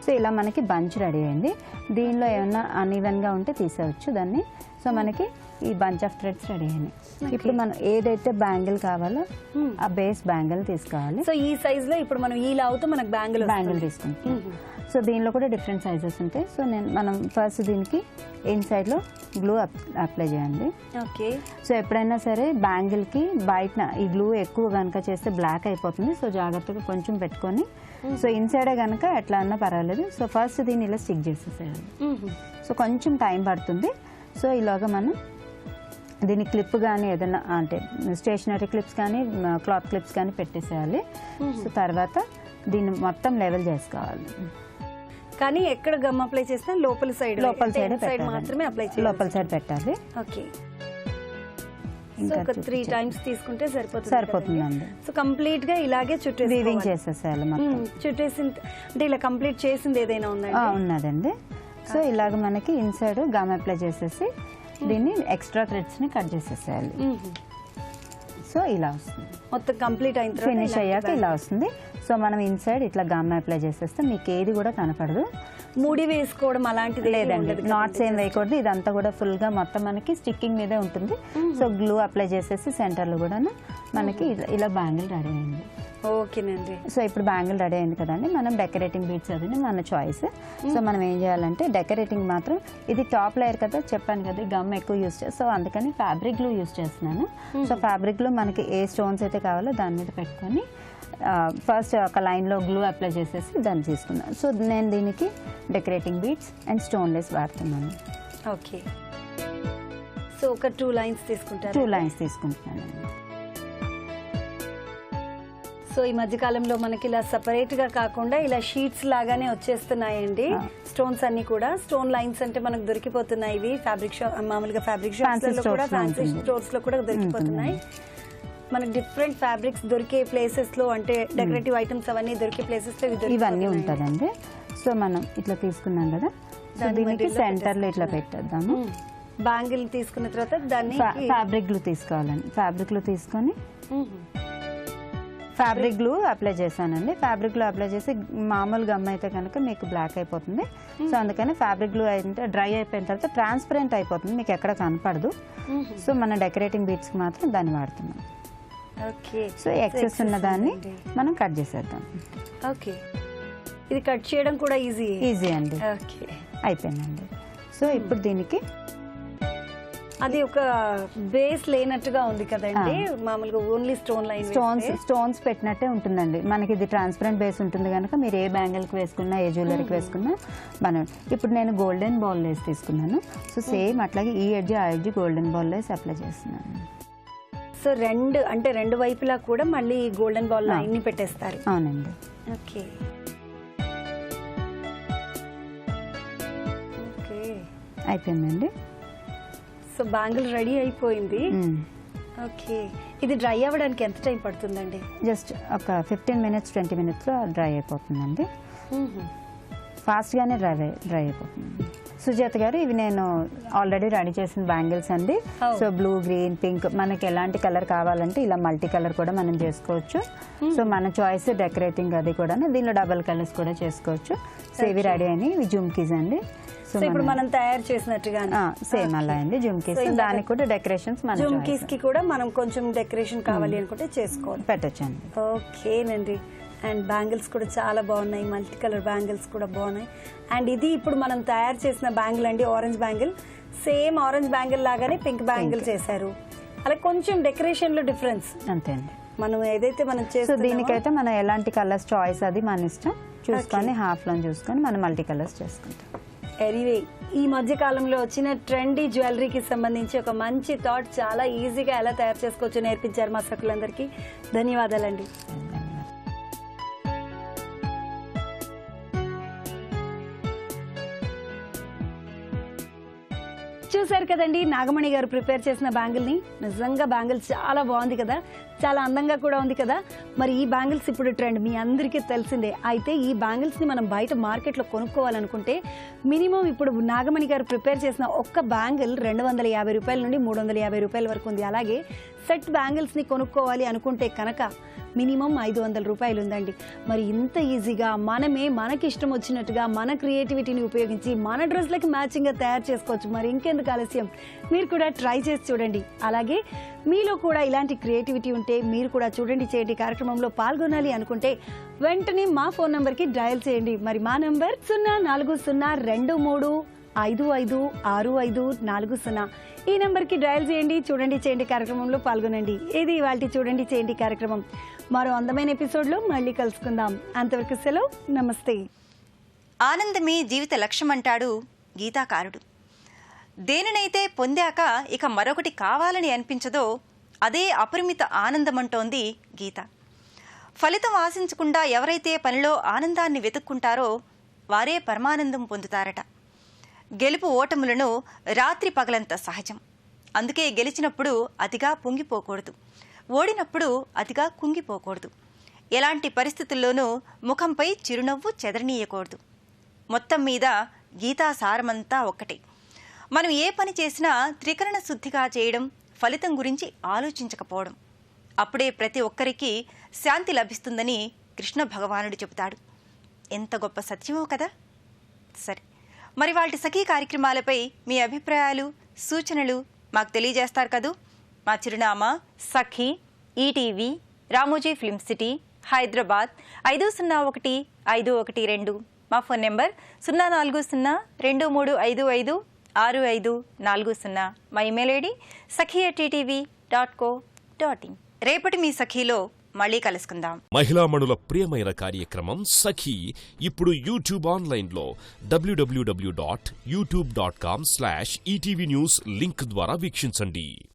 సో ఇలా మనకి బంచ్ రెడీ అయింది. దీనిలో ఏమన్నా అన్ఈవెన్గా ఉంటే తీసేయచ్చు దాన్ని. సో మనకి ఈ బంచ్ ఆఫ్ థ్రెడ్స్ రెడీ అయినాయి. ఇప్పుడు మనం ఏదైతే బ్యాంగిల్ కావాలో ఆ బేస్ బ్యాంగిల్ తీసుకోవాలి. సో ఈ సైజ్ లో ఇప్పుడు మనం ఈ లావుతో మనకు బ్యాంగిల్ తీసుకుంటాం. సో దీనిలో కూడా డిఫరెంట్ సైజెస్ ఉంటాయి. సో మనం ఫస్ట్ దీనికి ఇన్సైడ్ లో గ్లూ అప్లై చేయండి. ఓకే, సో ఎప్పుడైనా సరే బ్యాంగిల్ కి బయట ఈ గ్లూ ఎక్కువ కనుక చేస్తే బ్లాక్ అయిపోతుంది. సో జాగ్రత్తగా కొంచెం పెట్టుకొని, సో ఇన్సైడే కనుక ఎట్లా అన్నా పర్వాలేదు. సో ఫస్ట్ దీన్ని ఇలా స్టిక్ చేసేసేయాలి. సో కొంచెం టైం పడుతుంది. సో ఇలాగా మనం దీని క్లిప్ కానీ ఏదైనా అంటే స్టేషనరీ క్లిప్స్ కానీ క్లాత్ క్లిప్స్ కానీ పెట్టేసేయాలి. సో తర్వాత దీన్ని మొత్తం లెవెల్ చేసుకోవాలి. కానీ ఎక్కడ గమ్ అప్లై చేసినా లోపల సైడ్ మాత్రమే అప్లై చేయాలి. లోపల సైడ్ పెట్టాలి. ఓకే, ఒక 3 times తీసుకుంటే సరిపోతుందండి. సో కంప్లీట్ గా ఇలాగే వీవింగ్ చేసేసేయాలి. చుట్టేసిన అంటే ఇలా కంప్లీట్ చేసింది ఏదైనా ఉన్నదండి. సో ఇలాగ మనకి ఇన్సైడ్ గమ్ అప్లై చేసేసి దీన్ని ఎక్స్ట్రా థ్రెడ్స్ ని కట్ చేసేసేయాలి. సో ఇలా వస్తుంది. మొత్తం కంప్లీట్ అయిన తర్వాత ఫినిష్ అయ్యాక ఇలా వస్తుంది. సో మనం ఇన్సైడ్ ఇట్లా గమ్ అప్లై చేసేస్తే మీకు ఏది కూడా కనపడదు. ముడి వేసుకోవడం అలాంటిది లేదండి, నాట్స్ ఏం వేయకూడదు. ఇదంతా కూడా ఫుల్ గా మొత్తం మనకి స్టిక్కింగ్ మీదే ఉంటుంది. సో గ్లూ అప్లై చేసేసి సెంటర్ లో కూడా మనకి ఇలా బ్యాంగిల్ రెడీ అయింది. ఓకేనండి. సో ఇప్పుడు బ్యాంగిల్ రెడీ అయింది కదండి, మనం డెకరేటింగ్ బీడ్స్ అది మన చాయిస్. సో మనం ఏం చేయాలంటే డెకరేటింగ్ మాత్రం ఇది టాప్ లేయర్ కదా, చెప్పాను కదా గమ్ ఎక్కువ యూస్ చేస్తాను. సో అందుకని ఫ్యాబ్రిక్ గ్లూ యూస్ చేస్తున్నాను. సో ఫ్యాబ్రిక్ గ్లూ మనకి ఏ స్టోన్స్ అయితే కావాలో దాని మీద పెట్టుకొని ఫస్ట్ ఒక లైన్లో గ్లూ అప్లై చేసేసి దాన్ని తీసుకున్నాను. సో నేను దీనికి డెకరేటింగ్ బీడ్స్ అండ్ స్టోన్లెస్ వాడుతున్నాను. ఓకే. సో ఒక 2 లైన్స్ తీసుకుంటారు. 2 లైన్స్ తీసుకుంటున్నాను. సో ఈ మధ్య కాలంలో మనకి ఇలా సపరేట్ గా కాకుండా ఇలా షీట్స్ లాగానే వచ్చేస్తున్నాయండి స్టోన్స్ అన్ని కూడా. స్టోన్ లైన్స్ అంటే మనకు దొరికిపోతున్నాయి. ఇవి ఫ్యాబ్రిక్ షాప్, మామూలుగా ఫ్యాబ్రిక్ షాప్స్ లో కూడా, ఫ్యాన్సీ స్టోర్స్ లో కూడా దొరికిపోతున్నాయి. మనకి డిఫరెంట్ ఫ్యాబ్రిక్స్ దొరికే ప్లేసెస్ లో, అంటే డెకరేటివ్ ఐటమ్స్ అవన్నీ దొరికే ప్లేసెస్ లో ఇవన్నీ ఉంటుందండి. సో మనం ఇట్లా తీసుకున్నాం కదా, సో దీనికి సెంటర్ లో ఇట్లా పెట్టేద్దాము. బ్యాంగిల్ తీసుకున్న తర్వాత దాన్ని ఫ్యాబ్రిక్ గ్లూ తీసుకోవాలండి. ఫ్యాబ్రిక్ గ్లూ తీసుకొని ఫ్యాబ్రిక్ గ్లూ అప్లై చేశానండి. ఫ్యాబ్రిక్ గ్లూ అప్లై చేసి మామూలు గమ్ అయితే కనుక మీకు బ్లాక్ అయిపోతుంది. సో అందుకని ఫ్యాబ్రిక్ గ్లూ అయితే డ్రై అయిపోయిన తర్వాత ట్రాన్స్పరెంట్ అయిపోతుంది, మీకు ఎక్కడ కనపడదు. సో మన డెకరేటింగ్ బీడ్స్కి మాత్రం దాన్ని వాడుతున్నాం. ఓకే. సో ఎక్సెస్ ఉన్న దాన్ని మనం కట్ చేసేద్దాం. ఓకే. ఇది కట్ చేయడం కూడా ఈజీ అండి. ఓకే, అయిపోయిందండి. సో ఇప్పుడు దీనికి అది ఒక బేస్ లేనట్టుగా ఉంది కదండి, మామూలుగా ఓన్లీ స్టోన్ లైన్ స్టోన్స్ పెట్టినట్టే ఉంటుందండి. మనకి ఇది ట్రాన్స్పరెంట్ బేస్ ఉంటుంది కనుక మీరు ఏ బ్యాంగిల్కి వేసుకున్నా, ఏ జ్యువెలరీకి వేసుకున్నా మనం. ఇప్పుడు నేను గోల్డెన్ బాల్ లేస్ తీసుకున్నాను. సో సేమ్ అట్లాగే ఈ ఎడ్జ్ ఆ edge golden ball lace apply చేస్తున్నాను. సో రెండు వైపులా కూడా మళ్ళీ గోల్డెన్ బాల్ లైన్ ని పెట్టేస్తారు. అవునండి. ఓకే. ఓకే, అయిపోయిందండి. సో బ్యాంగిల్ రెడీ అయిపోయింది. ఓకే. ఇది డ్రై అవ్వడానికి ఎంత టైం పడుతుందండి? జస్ట్ ఒక 15 minutes 20 minutesలో డ్రై అయిపోతుందండి. ఫాస్ట్గానే డ్రై అయిపోతుంది. సుజాత గారు, ఇవి నేను ఆల్రెడీ రెడీ చేసిన బ్యాంగిల్స్ అండి. సో బ్లూ, గ్రీన్, పింక్, మనకి ఎలాంటి కలర్ కావాలంటే ఇలా మల్టీ కలర్ కూడా మనం చేసుకోవచ్చు. సో మన చాయిస్ డెకరేటింగ్ అది కూడా. దీనిలో డబల్ కలర్స్ కూడా చేసుకోవచ్చు. సో ఇవి రెడీ అయినాయి. ఇవి జుమ్కీస్ అండి. సో ఇప్పుడు మనం తయారు చేసినట్టుగా సేమ్ అలా అండి జుమ్కీస్. దానికి కూడా డెకరేషన్స్ మన జుమ్కీస్ కి కూడా మనం కొంచెం డెకరేషన్ కావాలి అనుకుంటే చేసుకోవాలి, పెట్టొచ్చండి. ఓకేనండి. అండ్ బ్యాంగిల్స్ కూడా చాలా బాగున్నాయి, మల్టీ కలర్ బ్యాంగిల్స్ కూడా బాగున్నాయి. అండ్ ఇది ఇప్పుడు మనం తయారు చేసిన బ్యాంగిల్ అండి, orange bangle. Same orange bangle లాగానే పింక్ బ్యాంగిల్ చేశారు. అలా కొంచెం డెకరేషన్ లో డిఫరెన్స్ అంతే అండి. మనం ఏదైతే మనం చేస్తాం దీనికైతే మనం ఎలాంటి కలర్స్ చాయిస్ అది మన ఇష్టం చూసుకొని, హాఫ్ లో చూసుకొని మనం మల్టీ కలర్స్ చేసుకుంటాం. ఎనీవే, ఈ మధ్య కాలంలో వచ్చిన ట్రెండీ జ్యువెలరీకి సంబంధించి ఒక మంచి థాట్, చాలా ఈజీగా ఎలా తయారు చేసుకోవచ్చో నేర్పించారు మా సకులందరికీ. ధన్యవాదాలండి. చూసారు కదండి నాగమణి గారు ప్రిపేర్ చేసిన బ్యాంగిల్ని. నిజంగా బ్యాంగిల్ చాలా బాగుంది కదా, చాలా అందంగా కూడా ఉంది కదా. మరి ఈ బ్యాంగిల్స్ ఇప్పుడు ట్రెండ్ మీ అందరికీ తెలిసిందే. అయితే ఈ బ్యాంగిల్స్ని మనం బయట మార్కెట్లో కొనుక్కోవాలనుకుంటే మినిమం ఇప్పుడు నాగమణి గారు ప్రిపేర్ చేసిన ఒక్క బ్యాంగిల్ 250 రూపాయల నుండి 350 రూపాయల వరకు ఉంది. అలాగే సెట్ బ్యాంగిల్స్ని కొనుక్కోవాలి అనుకుంటే కనుక మినిమం 500 రూపాయలు ఉందండి. మరి ఇంత ఈజీగా మనమే మనకి ఇష్టం వచ్చినట్టుగా మన క్రియేటివిటీని ఉపయోగించి మన డ్రెస్లకి మ్యాచింగ్గా తయారు చేసుకోవచ్చు. మరి ఇంకెందుకు ఆలస్యం, మీరు కూడా ట్రై చేసి చూడండి. అలాగే మీలో కూడా ఇలాంటి క్రియేటివిటీ ఉంటే మీరు కూడా చూడండి చేయండి కార్యక్రమంలో పాల్గొనాలి అనుకుంటే వెంటనే మా ఫోన్ నెంబర్కి డయల్ చేయండి. మరి మా నెంబర్ 040223556540. ఈ నెంబర్కి డయల్ చేయండి, చూడండి చేయండి కార్యక్రమంలో పాల్గొనండి. ఇది ఇవాళ చూడండి చేయండి కార్యక్రమం. మరో అందమైన ఎపిసోడ్లో మళ్ళీ కలుసుకుందాం. అంతవరకు సెలవు, నమస్తే. ఆనందమే జీవిత లక్ష్యం అంటాడు గీతాకారుడు. దేనినైతే పొందాక ఇక మరొకటి కావాలని అనిపించదో అదే అపరిమిత ఆనందమంటోంది గీత. ఫలితం ఆశించకుండా ఎవరైతే పనిలో ఆనందాన్ని వెతుక్కుంటారో వారే పరమానందం పొందుతారట. గెలుపు ఓటములను రాత్రి పగలంత సహజం. అందుకే గెలిచినప్పుడు అతిగా పొంగిపోకూడదు, ఓడినప్పుడు అతిగా కుంగిపోకూడదు. ఎలాంటి పరిస్థితుల్లోనూ ముఖంపై చిరునవ్వు చెదరనీయకూడదు. మొత్తం మీద గీతా సారమంతా ఒక్కటే. మనం ఏ పని చేసినా త్రికరణ శుద్ధిగా చేయడం, ఫలితం గురించి ఆలోచించకపోవడం. అప్పుడే ప్రతి ఒక్కరికి శాంతి లభిస్తుందని కృష్ణ భగవానుడు చెబుతాడు. ఎంత గొప్ప సత్యమో కదా. సరే, మరి వాటి సఖీ కార్యక్రమాలపై మీ అభిప్రాయాలు, సూచనలు మాకు తెలియజేస్తారు కదూ. మా చిరునామా Sakhi, ETV, Ramoji film city, Hyderabad 501512. మా ఫోన్ నెంబర్ 0402355640. మా ఇమెయిల్ ఐడి sakhi@ttv.co.in. రేపటి మీ సఖీలో మళ్ళీ కలుసుకుందాం. మహిళామణుల ప్రియమైన కార్యక్రమం సఖీ ఇప్పుడు యూట్యూబ్ ఆన్లైన్లో www.youtube.com/ETV News లింక్ ద్వారా వీక్షించండి.